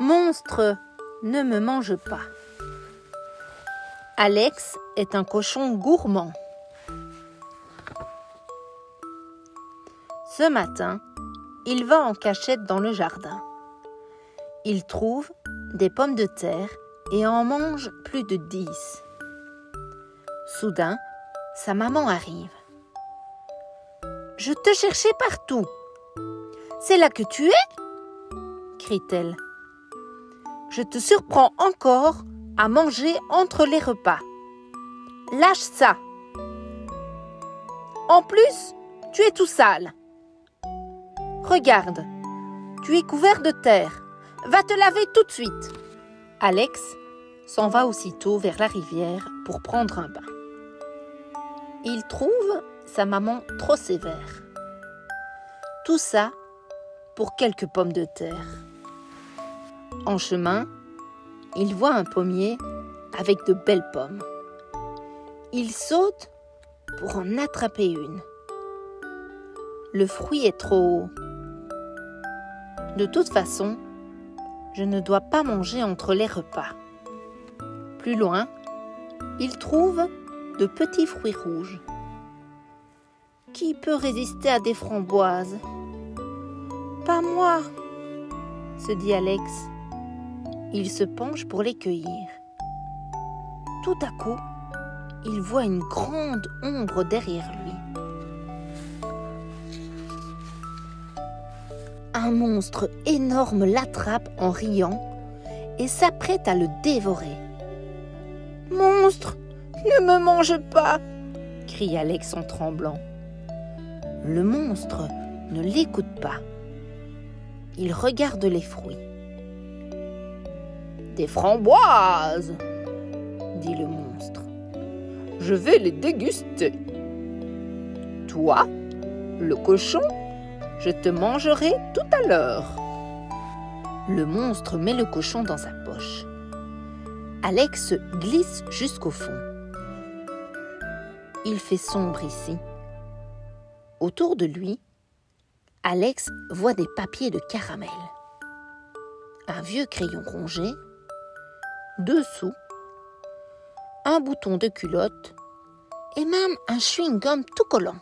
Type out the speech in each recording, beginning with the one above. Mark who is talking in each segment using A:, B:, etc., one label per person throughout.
A: Monstre, ne me mange pas. Alex est un cochon gourmand. Ce matin, il va en cachette dans le jardin. Il trouve des pommes de terre et en mange plus de 10. Soudain, sa maman arrive. « Je te cherchais partout. C'est là que tu es ?» crie-t-elle. « Je te surprends encore à manger entre les repas. Lâche ça. En plus, tu es tout sale. Regarde, tu es couvert de terre. Va te laver tout de suite. » Alex s'en va aussitôt vers la rivière pour prendre un bain. Il trouve sa maman trop sévère. Tout ça pour quelques pommes de terre. En chemin, il voit un pommier avec de belles pommes. Il saute pour en attraper une. Le fruit est trop haut. De toute façon, je ne dois pas manger entre les repas. Plus loin, il trouve de petits fruits rouges. Qui peut résister à des framboises ? Pas moi, se dit Alex. Il se penche pour les cueillir. Tout à coup, il voit une grande ombre derrière lui. Un monstre énorme l'attrape en riant et s'apprête à le dévorer. « Monstre, ne me mange pas !» crie Alex en tremblant. Le monstre ne l'écoute pas. Il regarde les fruits. « Des framboises !» dit le monstre. « Je vais les déguster. Toi, le cochon, je te mangerai tout à l'heure. » Le monstre met le cochon dans sa poche. Alex glisse jusqu'au fond. Il fait sombre ici. Autour de lui, Alex voit des papiers de caramel. Un vieux crayon rongé, 2 sous, un bouton de culotte et même un chewing-gum tout collant.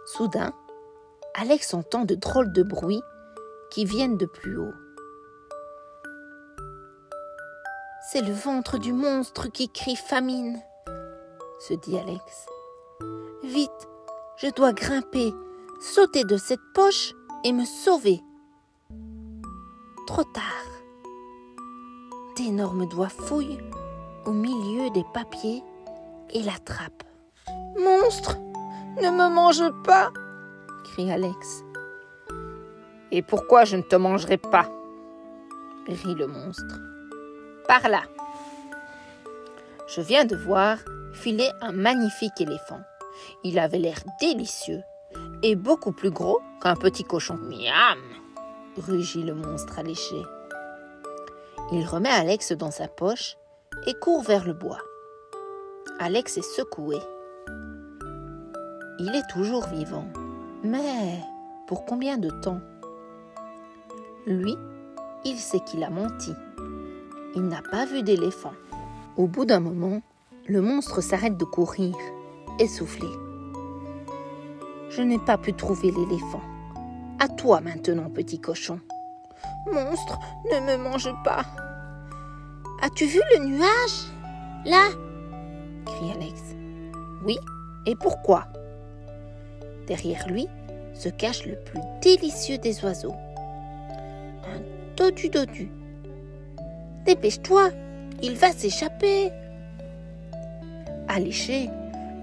A: Soudain, Alex entend de drôles de bruits qui viennent de plus haut. C'est le ventre du monstre qui crie famine, se dit Alex. Vite, je dois grimper, sauter de cette poche et me sauver. Trop tard. D'énormes doigts fouillent au milieu des papiers et l'attrapent. « Monstre, ne me mange pas !» crie Alex. « Et pourquoi je ne te mangerai pas ?» rit le monstre. « Par là. Je viens de voir filer un magnifique éléphant. Il avait l'air délicieux et beaucoup plus gros qu'un petit cochon. Miam !» rugit le monstre alléché. Il remet Alex dans sa poche et court vers le bois. Alex est secoué. Il est toujours vivant. Mais pour combien de temps ? Lui, il sait qu'il a menti. Il n'a pas vu d'éléphant. Au bout d'un moment, le monstre s'arrête de courir, essoufflé. « Je n'ai pas pu trouver l'éléphant. À toi maintenant, petit cochon. »« Monstre, ne me mange pas. »« As-tu vu le nuage ? Là !» crie Alex. « Oui, et pourquoi ?» Derrière lui se cache le plus délicieux des oiseaux. Un dodu-dodu. « Dépêche-toi, il va s'échapper !» Alléché,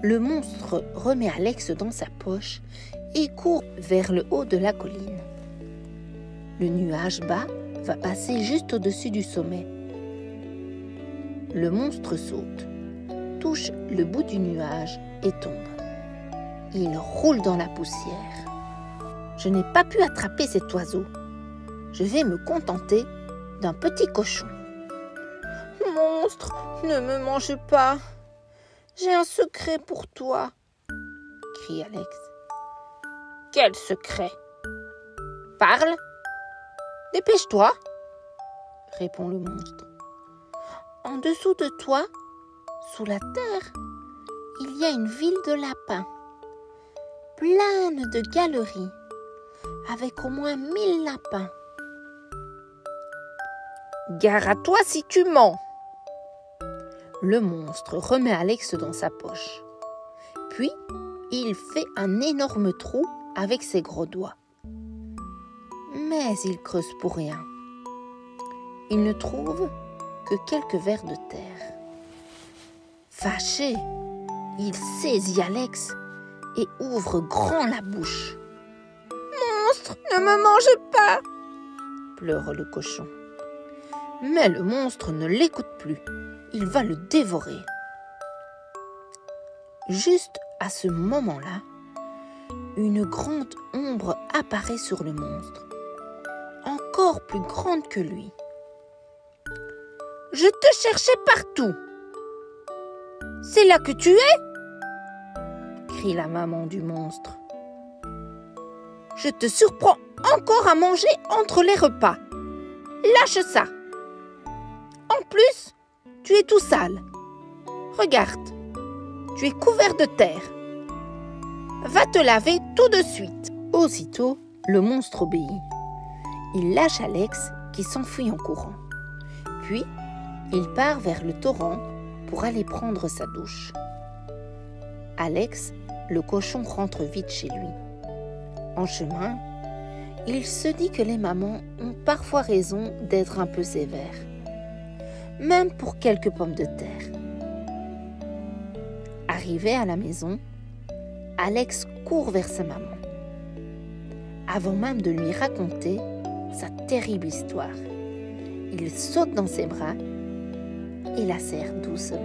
A: le monstre remet Alex dans sa poche et court vers le haut de la colline. Le nuage bas va passer juste au-dessus du sommet. Le monstre saute, touche le bout du nuage et tombe. Il roule dans la poussière. Je n'ai pas pu attraper cet oiseau. Je vais me contenter d'un petit cochon. « Monstre, ne me mange pas. J'ai un secret pour toi, » crie Alex. « Quel secret ? Parle, Dépêche-toi, répond le monstre. En dessous de toi, sous la terre, il y a une ville de lapins, pleine de galeries, avec au moins 1000 lapins. Gare à toi si tu mens. Le monstre remet Alex dans sa poche. Puis, il fait un énorme trou avec ses gros doigts. Mais il creuse pour rien. Il ne trouve que quelques vers de terre. Fâché, il saisit Alex et ouvre grand la bouche. « Monstre, ne me mange pas !» pleure le cochon. Mais le monstre ne l'écoute plus. Il va le dévorer. Juste à ce moment-là, une grande ombre apparaît sur le monstre, encore plus grande que lui. « Je te cherchais partout. C'est là que tu es ?» crie la maman du monstre. « Je te surprends encore à manger entre les repas. Lâche ça. En plus, tu es tout sale. Regarde, tu es couvert de terre. Va te laver tout de suite. » Aussitôt, le monstre obéit. Il lâche Alex qui s'enfuit en courant. Puis, il part vers le torrent pour aller prendre sa douche. Alex, le cochon, rentre vite chez lui. En chemin, il se dit que les mamans ont parfois raison d'être un peu sévères, même pour quelques pommes de terre. Arrivé à la maison, Alex court vers sa maman. Avant même de lui raconter sa terrible histoire, il saute dans ses bras et la serre doucement.